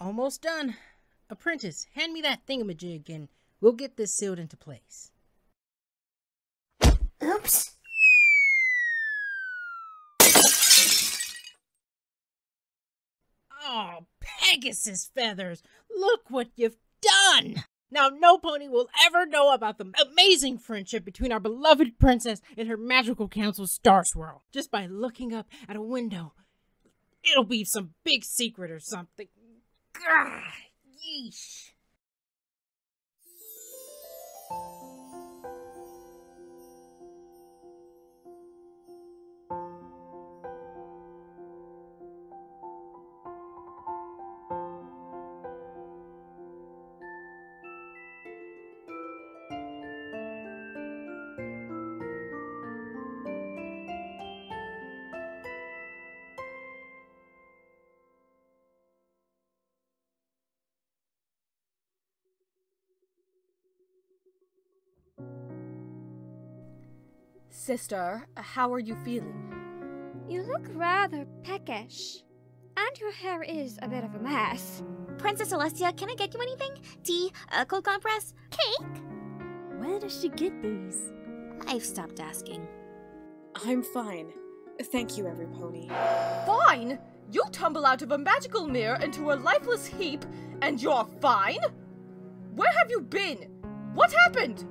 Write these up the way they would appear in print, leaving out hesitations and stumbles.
Almost done. Apprentice, hand me that thingamajig and we'll get this sealed into place. Oops. Oh, Pegasus feathers! Look what you've done! Now no pony will ever know about the amazing friendship between our beloved princess and her magical council Starswirl. Just by looking up at a window. It'll be some big secret or something. Gah, yeesh. Sister, how are you feeling? You look rather peckish. And your hair is a bit of a mess. Princess Alessia, can I get you anything? Tea, a cold compress, cake? Where does she get these? I've stopped asking. I'm fine. Thank you, every pony. Fine? You tumble out of a magical mirror into a lifeless heap, and you're fine? Where have you been? What happened?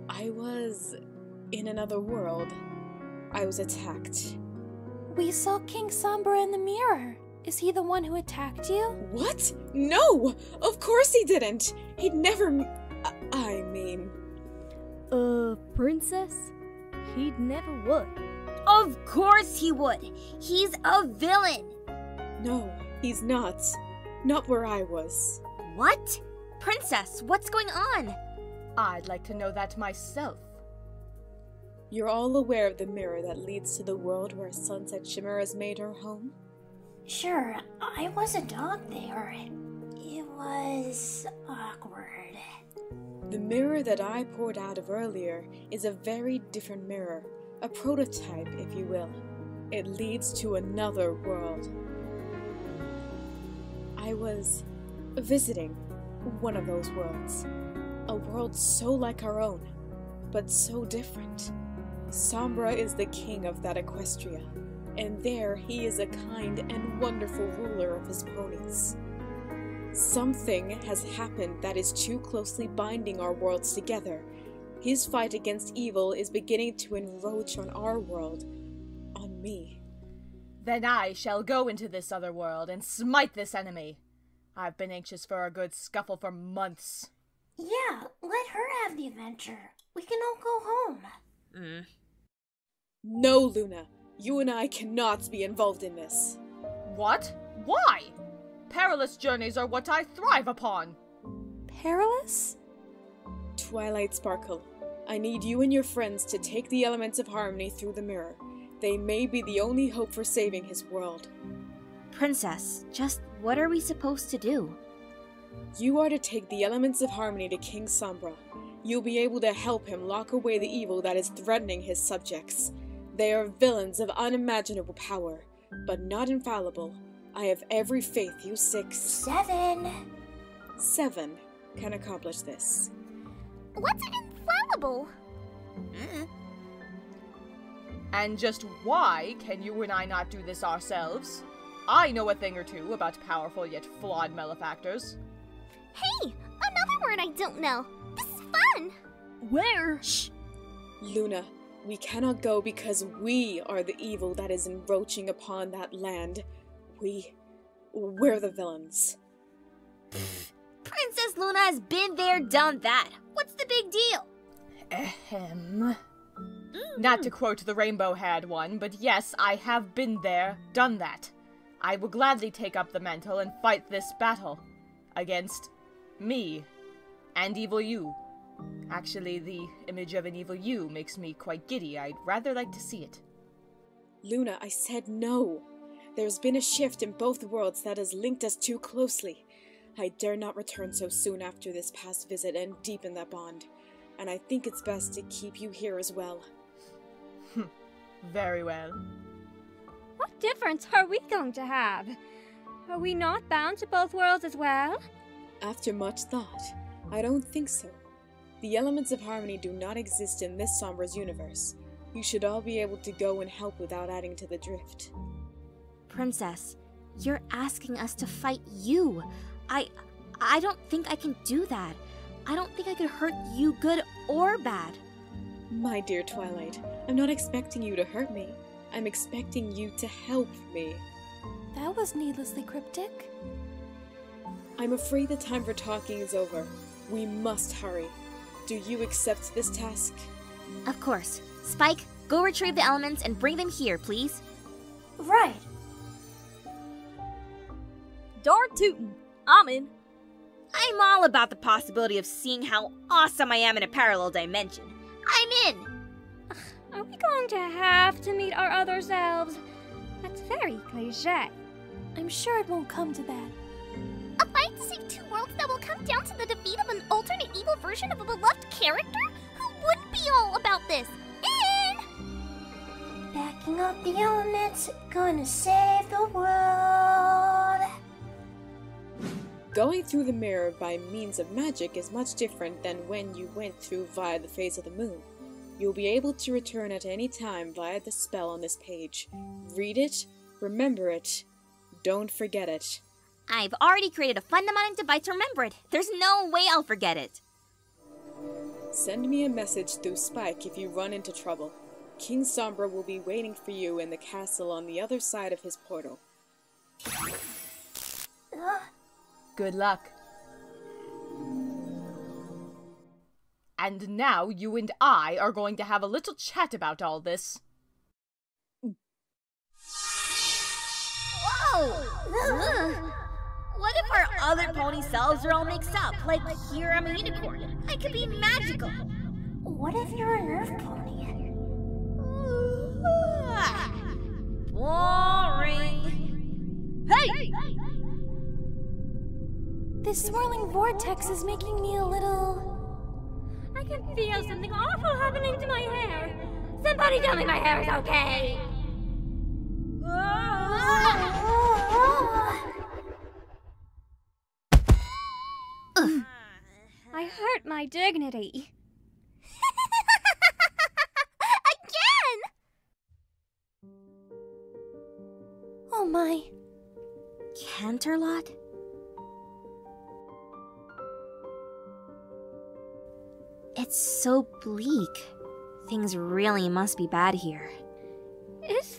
I was in another world. I was attacked. We saw King Sombra in the mirror. Is he the one who attacked you? What? No! Of course he didn't! He'd never... I mean... Princess? He'd never would. Of course he would! He's a villain! No, he's not. Not where I was. What? Princess, what's going on? I'd like to know that myself. You're all aware of the mirror that leads to the world where Sunset Chimera's made her home? Sure, I was a dog there. It was awkward. The mirror that I poured out of earlier is a very different mirror. A prototype, if you will. It leads to another world. I was visiting one of those worlds. A world so like our own, but so different. Sombra is the king of that Equestria, and there he is a kind and wonderful ruler of his ponies. Something has happened that is too closely binding our worlds together. His fight against evil is beginning to encroach on our world, on me. Then I shall go into this other world and smite this enemy. I've been anxious for a good scuffle for months. Yeah, let her have the adventure. We can all go home. No, Luna. You and I cannot be involved in this. What? Why? Perilous journeys are what I thrive upon. Perilous? Twilight Sparkle, I need you and your friends to take the elements of harmony through the mirror. They may be the only hope for saving his world. Princess, just what are we supposed to do? You are to take the elements of harmony to King Sombra. You'll be able to help him lock away the evil that is threatening his subjects. They are villains of unimaginable power, but not infallible. I have every faith you 7 can accomplish this. What's infallible? And just why can you and I not do this ourselves? I know a thing or two about powerful yet flawed malefactors. Hey! Another word I don't know! This is fun! Where? Shh! Luna, we cannot go because we are the evil that is encroaching upon that land. We're the villains. Princess Luna has been there, done that. What's the big deal? Ahem. Not to quote the rainbow-haired one, but yes, I have been there, done that. I will gladly take up the mantle and fight this battle. Against me. And evil you. Actually, the image of an evil you makes me quite giddy. I'd rather like to see it. Luna, I said no. There's been a shift in both worlds that has linked us too closely. I dare not return so soon after this past visit and deepen that bond. And I think it's best to keep you here as well. Very well. What difference are we going to have? Are we not bound to both worlds as well? After much thought, I don't think so. The elements of harmony do not exist in this Sombra's universe. You should all be able to go and help without adding to the drift. Princess, you're asking us to fight you. I don't think I can do that. I don't think I could hurt you good or bad. My dear Twilight, I'm not expecting you to hurt me. I'm expecting you to help me. That was needlessly cryptic. I'm afraid the time for talking is over. We must hurry. Do you accept this task? Of course. Spike, go retrieve the elements and bring them here, please. Right. Darn tootin'. I'm in. I'm all about the possibility of seeing how awesome I am in a parallel dimension. I'm in! Are we going to have to meet our other selves? That's very cliché. I'm sure it won't come to that. A fight to save two worlds that will come down to the defeat of an alternate evil version of a beloved character? Who wouldn't be all about this? In! Backing up the elements, gonna save the world. Going through the mirror by means of magic is much different than when you went through via the phase of the moon. You'll be able to return at any time via the spell on this page. Read it, remember it, don't forget it. I've already created a fun mnemonic device to remember it. There's no way I'll forget it. Send me a message through Spike if you run into trouble. King Sombra will be waiting for you in the castle on the other side of his portal. Good luck. And now you and I are going to have a little chat about all this. Whoa! What if our other pony selves are all mixed up? Like, here I'm a unicorn. I could be magical. What if you're a nerf pony? Boring. Hey! This swirling vortex is making me a little... I can feel something awful happening to my hair. Somebody tell me my hair is okay. I hurt my dignity. Again! Oh my. Canterlot? It's so bleak. Things really must be bad here. Is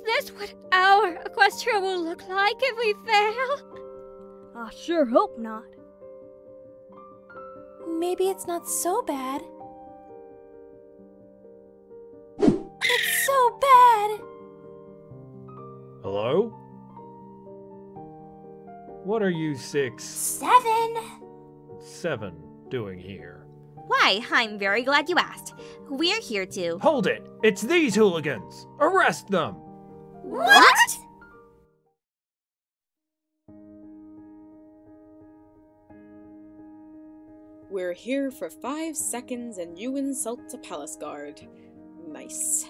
this what our Equestria will look like if we fail? I sure hope not. Maybe it's not so bad. It's so bad! Hello? What are you 7 doing here? Why, I'm very glad you asked. We're here to... Hold it! It's these hooligans! Arrest them! What? We're here for 5 seconds and you insult a palace guard. Nice.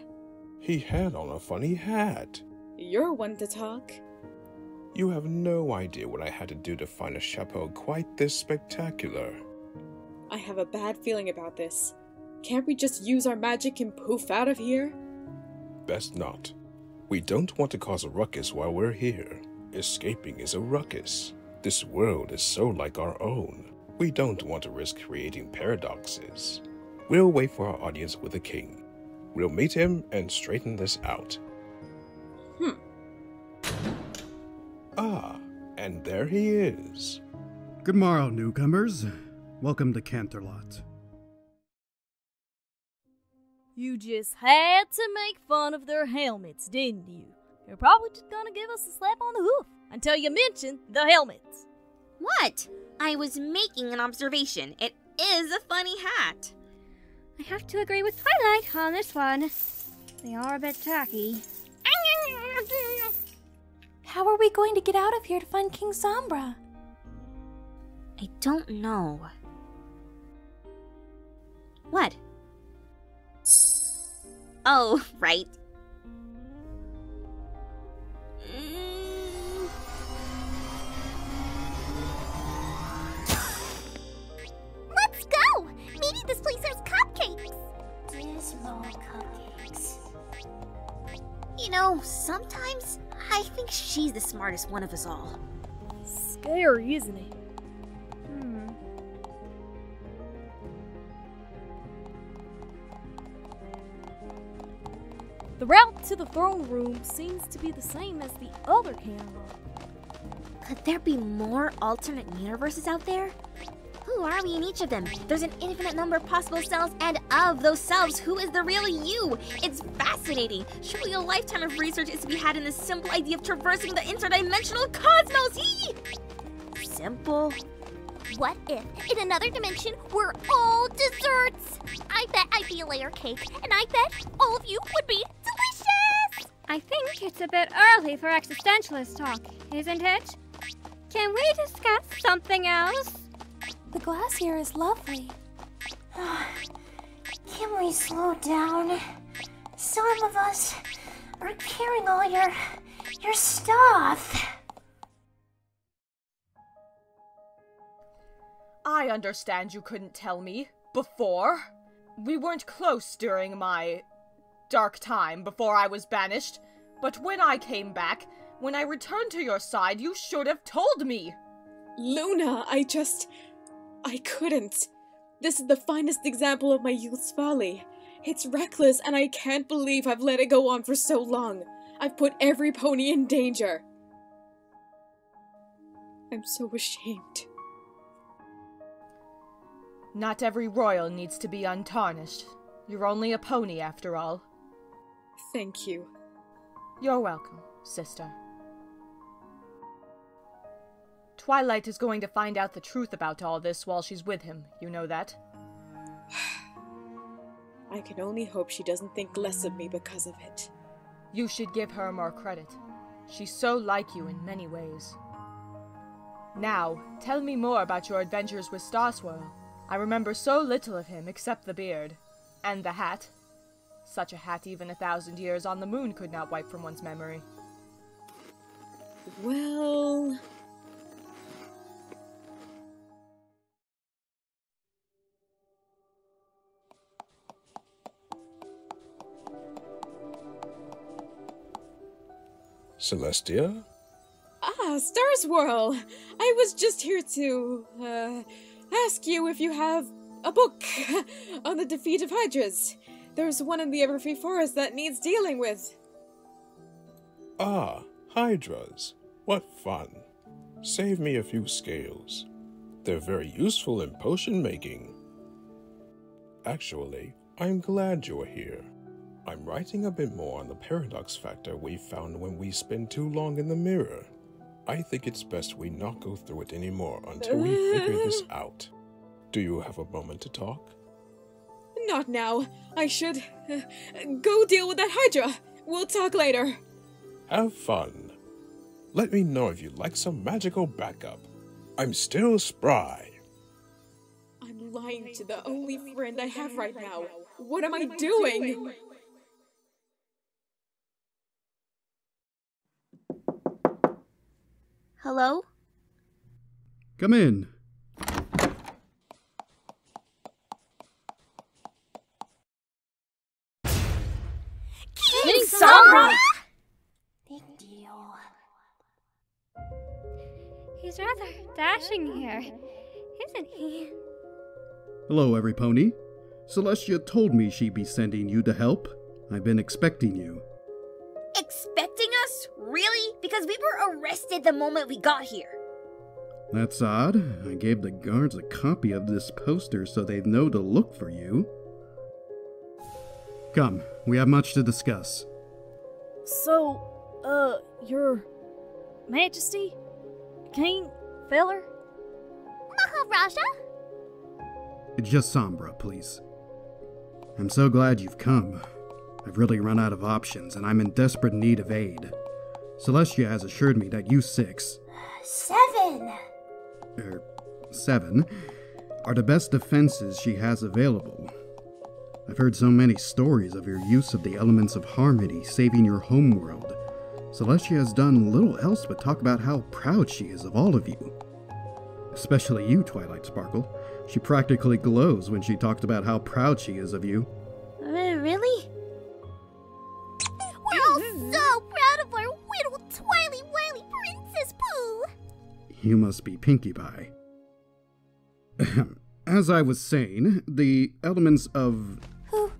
He had on a funny hat. You're one to talk. You have no idea what I had to do to find a chapeau quite this spectacular. I have a bad feeling about this. Can't we just use our magic and poof out of here? Best not. We don't want to cause a ruckus while we're here. Escaping is a ruckus. This world is so like our own. We don't want to risk creating paradoxes. We'll wait for our audience with the king. We'll meet him and straighten this out. Ah, and there he is. Good morrow, newcomers. Welcome to Canterlot. You just had to make fun of their helmets, didn't you? You're probably just gonna give us a slap on the hoof until you mention the helmets. What? I was making an observation. It is a funny hat. I have to agree with Twilight on this one. They are a bit tacky. How are we going to get out of here to find King Sombra? I don't know. What? Oh, right. think she's the smartest one of us all. Scary, isn't it? The route to the throne room seems to be the same as the other Canterlot. Could there be more alternate universes out there? Who are we in each of them? There's an infinite number of possible selves, and of those selves, who is the real you? It's fascinating. Surely a lifetime of research is to be had in the simple idea of traversing the interdimensional cosmos. Simple? What if, in another dimension, we're all desserts? I bet I'd be a layer cake, and I bet all of you would be delicious! I think it's a bit early for existentialist talk, isn't it? Can we discuss something else? The glass here is lovely. Can we slow down? Some of us are carrying all your stuff. I understand you couldn't tell me before. We weren't close during my dark time before I was banished, but when I came back, when I returned to your side, you should have told me. Luna, I couldn't. This is the finest example of my youth's folly. It's reckless, and I can't believe I've let it go on for so long. I've put every pony in danger. I'm so ashamed. Not every royal needs to be untarnished. You're only a pony after all. Thank you. You're welcome, sister. Twilight is going to find out the truth about all this while she's with him, you know that? I can only hope she doesn't think less of me because of it. You should give her more credit. She's so like you in many ways. Now, tell me more about your adventures with Starswirl. I remember so little of him except the beard. And the hat. Such a hat even 1,000 years on the moon could not wipe from one's memory. Well... Celestia? Ah, Starswirl! I was just here to, ask you if you have a book on the defeat of Hydras. There's one in the Everfree Forest that needs dealing with. Ah, Hydras. What fun. Save me a few scales. They're very useful in potion making. Actually, I'm glad you're here. I'm writing a bit more on the paradox factor we found when we spend too long in the mirror. I think it's best we not go through it anymore until we figure this out. Do you have a moment to talk? Not now. I should go deal with that Hydra. We'll talk later. Have fun. Let me know if you'd like some magical backup. I'm still spry. I'm lying to the only friend I have right now. What am I doing? Hello? Come in. King Sombra! Big deal. He's rather dashing here, isn't he? Hello, every pony. Celestia told me she'd be sending you to help. I've been expecting you. Expecting us? Really? Because we were arrested the moment we got here. That's odd. I gave the guards a copy of this poster so they'd know to look for you. Come, we have much to discuss. So, Your Majesty? King Feller? Maharaja? Just Sombra, please. I'm so glad you've come. I've really run out of options, and I'm in desperate need of aid. Celestia has assured me that you 6... 7 are the best defenses she has available. I've heard so many stories of your use of the elements of harmony saving your homeworld. Celestia has done little else but talk about how proud she is of all of you. Especially you, Twilight Sparkle. She practically glows when she talks about how proud she is of you. Really? We're all so proud of our little Twilight you must be Pinkie Pie. As I was saying, the elements of... Oh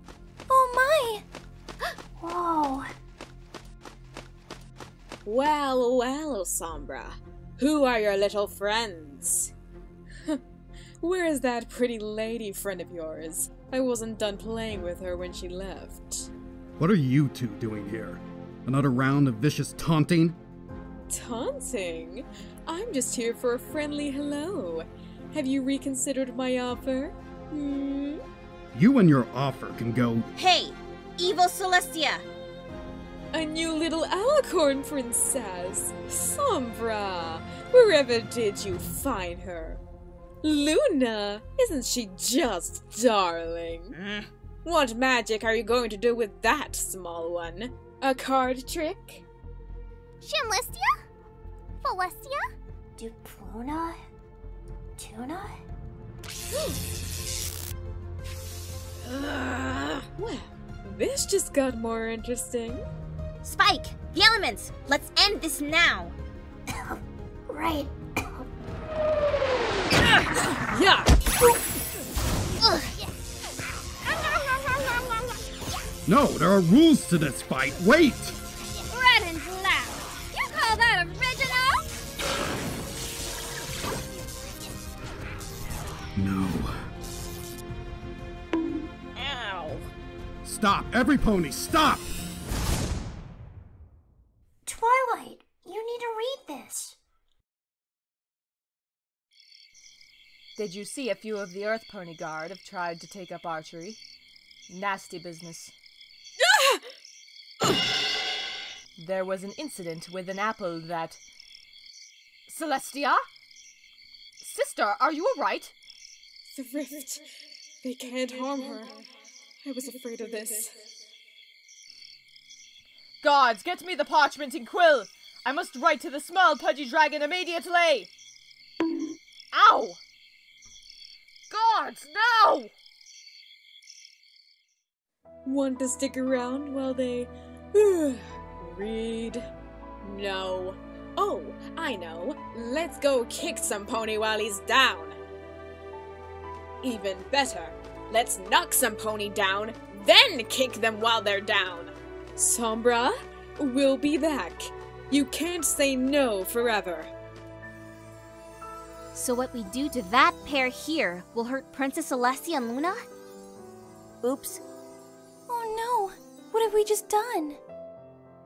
my! Whoa. Well, Sombra. Who are your little friends? Where is that pretty lady friend of yours? I wasn't done playing with her when she left. What are you two doing here? Another round of vicious taunting? Taunting? I'm just here for a friendly hello. Have you reconsidered my offer? You and your offer can go... Hey, evil Celestia! A new little alicorn princess! Sombra! Wherever did you find her? Luna! Isn't she just darling? What magic are you going to do with that small one? A card trick? Shinlistia? Celestia? Dupluna? Tuna? Well, this just got more interesting. Spike, the elements! Let's end this now! Right. Yeah! No, there are rules to this fight! Wait! Red and black. You call that original? No. Ow! Stop! Every pony, stop! Twilight, you need to read this. Did you see a few of the Earth Pony Guard have tried to take up archery? Nasty business. There was an incident with an apple that... Celestia? Sister, are you alright? The rift. They can't harm her. I was afraid of this. Gods, get me the parchment and quill! I must write to the small pudgy dragon immediately! Ow! Gods, no! Want to stick around while they... read? No. Oh, I know. Let's go kick some pony while he's down. Even better. Let's knock some pony down, then kick them while they're down. Sombra, we'll be back. You can't say no forever. So what we do to that pair here will hurt Princess Alessia and Luna? Oops. Oh no! What have we just done?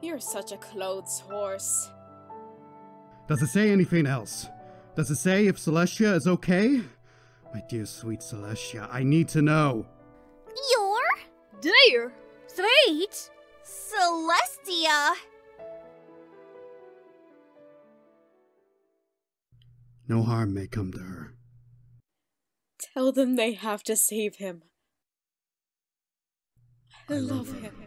You're such a clothes horse. Does it say anything else? Does it say if Celestia is okay? My dear sweet Celestia, I need to know. Your? Dear. Sweet. Celestia! No harm may come to her. Tell them they have to save him. I love him.